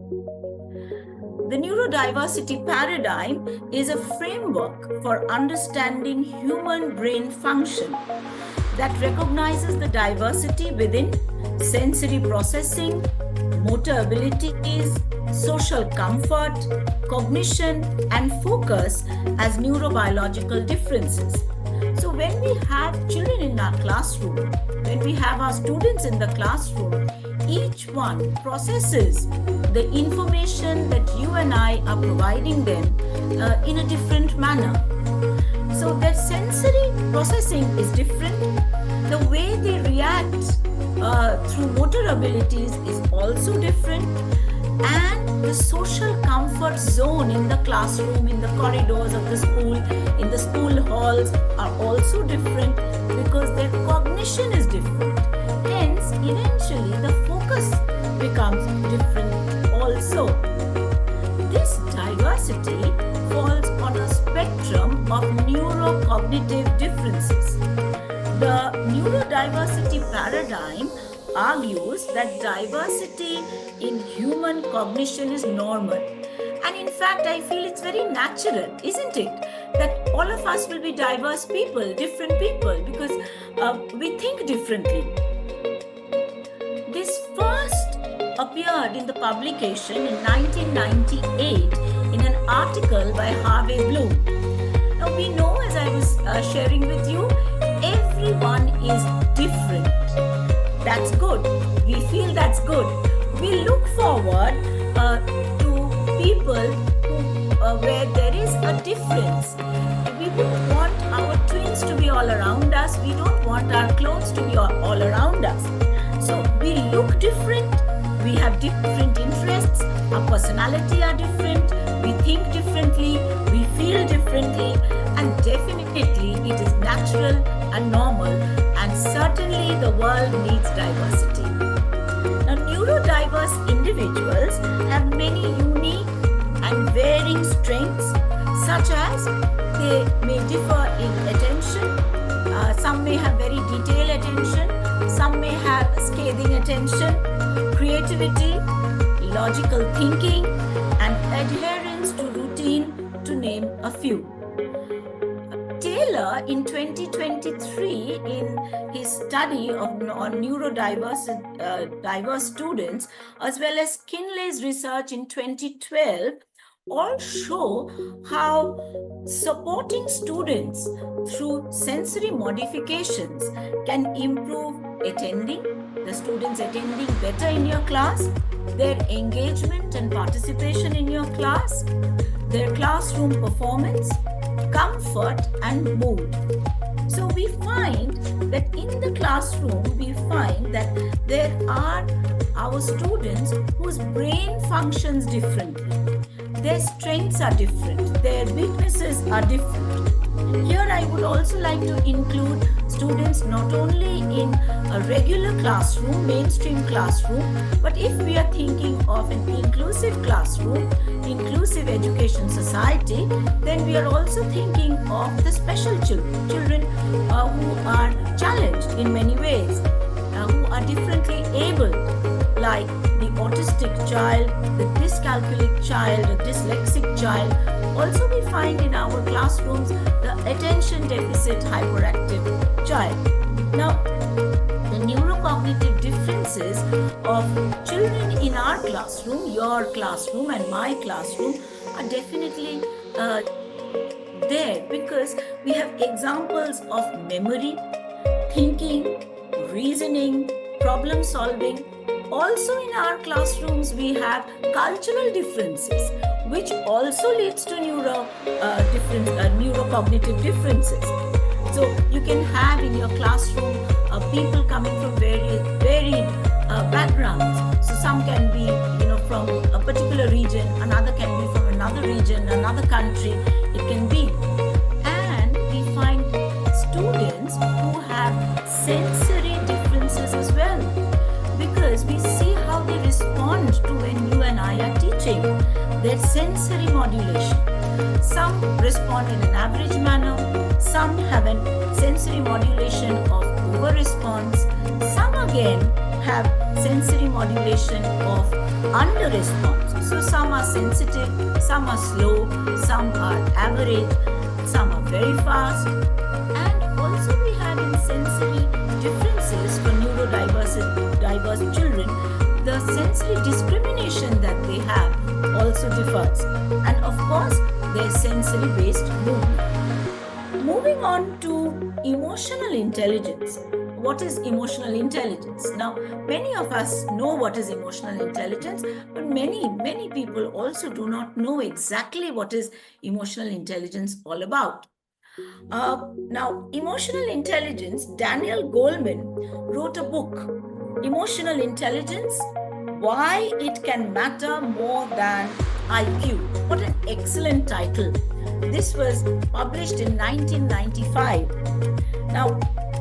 The neurodiversity paradigm is a framework for understanding human brain function that recognizes the diversity within sensory processing, motor abilities, social comfort, cognition, and focus as neurobiological differences. So when we have children in our classroom, when we have our students in the classroom, each one processes the information that you and I are providing them in a different manner. So their sensory processing is different. The way they react through motor abilities is also different. And the social comfort zone in the classroom, in the corridors of the school, in the school halls are also different because their cognition is different. Hence, eventually the focus becomes different also. This diversity falls on a spectrum of neurocognitive differences. The neurodiversity paradigm argues that diversity in human cognition is normal. And in fact, I feel it's very natural, isn't it? That all of us will be diverse people, different people, because we think differently. This first appeared in the publication in 1998 in an article by Harvey Bloom. Now we know, as I was sharing with you, everyone is different. That's good. We feel that's good. We look forward to people where there is a difference. We don't want our twins to be all around us. We don't want our clones to be all around us. So we look different. We have different interests. Our personality are different. We think differently. We feel differently. And definitely it is natural and normal. And certainly the world needs diversity. Now, neurodiverse individuals have many unique and varying strengths, such as they may differ in attention. Some may have very detailed attention. Some may have scathing attention, creativity, logical thinking, and adherence to routine, to name a few. Taylor, in 2023, in his study on neurodiverse diverse students, as well as Kinley's research in 2012, all show how supporting students through sensory modifications can improve attending, the students attending better in your class, their engagement and participation in your class, their classroom performance, comfort, and mood. So we find that in the classroom, we find that there are our students whose brain functions differently. Their strengths are different. Their weaknesses are different. Here I would also like to include students not only in a regular classroom, mainstream classroom, but if we are thinking of an inclusive classroom, inclusive education society, then we are also thinking of the special children who are challenged in many ways, who are differently able, like the autistic child, the dyscalculic child, the dyslexic child. Also we find in our classrooms the attention deficit hyperactive child. Now, the neurocognitive differences of children in our classroom, your classroom and my classroom, are definitely there because we have examples of memory, thinking, reasoning, problem solving. Also in our classrooms, we have cultural differences, which also leads to neurocognitive differences. So you can have in your classroom people coming from varied backgrounds. So some can be, from a particular region, another can be from another region, another country. It can be, and we find students who have sensory differences as well, because we see how they respond to when you and I are teaching. Their sensory modulation. Some respond in an average manner. Some have a sensory modulation of over response. Some again have sensory modulation of under response. So some are sensitive, some are slow, some are average, some are very fast. And also we have in sensory differences for neurodiverse children, the sensory discrimination that they have also differs. And of course, their sensory based movement. Moving on to emotional intelligence. What is emotional intelligence? Now, many of us know what is emotional intelligence, but many people also do not know exactly what is emotional intelligence all about. Now, emotional intelligence, Daniel Goleman wrote a book, Emotional Intelligence, Why It Can Matter More Than IQ. What an excellent title. This was published in 1995. Now,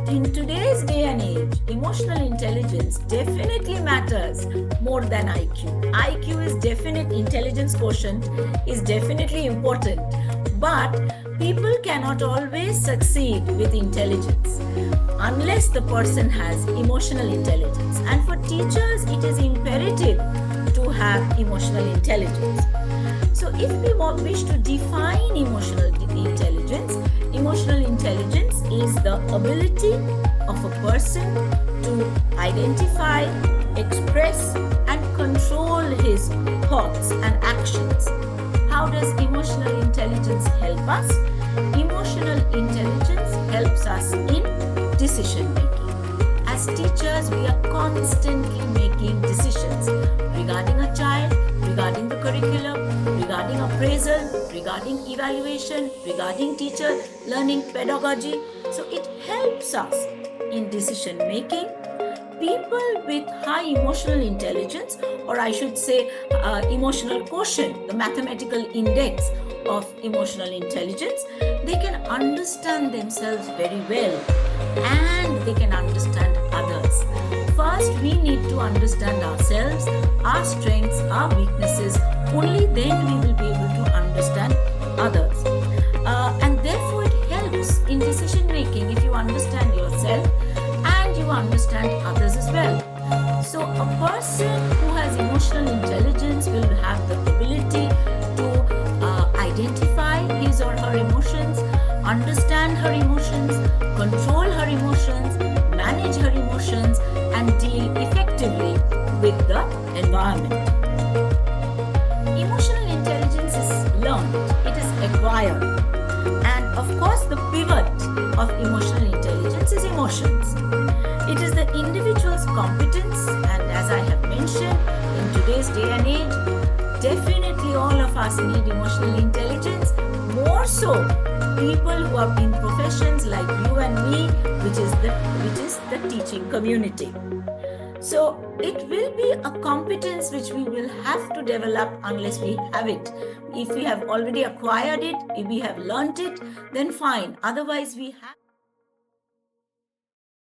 in today's day and age, emotional intelligence definitely matters more than IQ. IQ is definite, intelligence quotient is definitely important, but people cannot always succeed with intelligence unless the person has emotional intelligence. And for teachers, it is imperative to have emotional intelligence. So if we wish to define emotional intelligence is the ability of a person to identify, express, and control his thoughts and actions. How does emotional intelligence help us? Emotional intelligence helps us in decision making. As teachers, we are constantly making decisions regarding a child, regarding the curriculum, regarding appraisal, regarding evaluation, regarding teacher learning pedagogy. So it helps us in decision making. People with high emotional intelligence, or I should say emotional quotient, the mathematical index of emotional intelligence, they can understand themselves very well and they can understand others. First, we need to understand ourselves, our strengths, our weaknesses. Only then we will be able to understand others. And therefore, it helps in decision making if you understand yourself and you understand others as well. So a person who has emotional intelligence will have the ability to identify his or her emotions, understand her emotions, control her emotions, manage her emotions, and deal effectively with the environment. Emotional intelligence is learned, it is acquired. And of course, the pivot of emotional intelligence is emotions. It is the individual's competence, and as I have mentioned, in today's day and age, definitely all of us need emotional intelligence, more so people who are in professions like you and me, which is the teaching community. So it will be a competence which we will have to develop unless we have it. If we have already acquired it, if we have learnt it, then fine. Otherwise, we have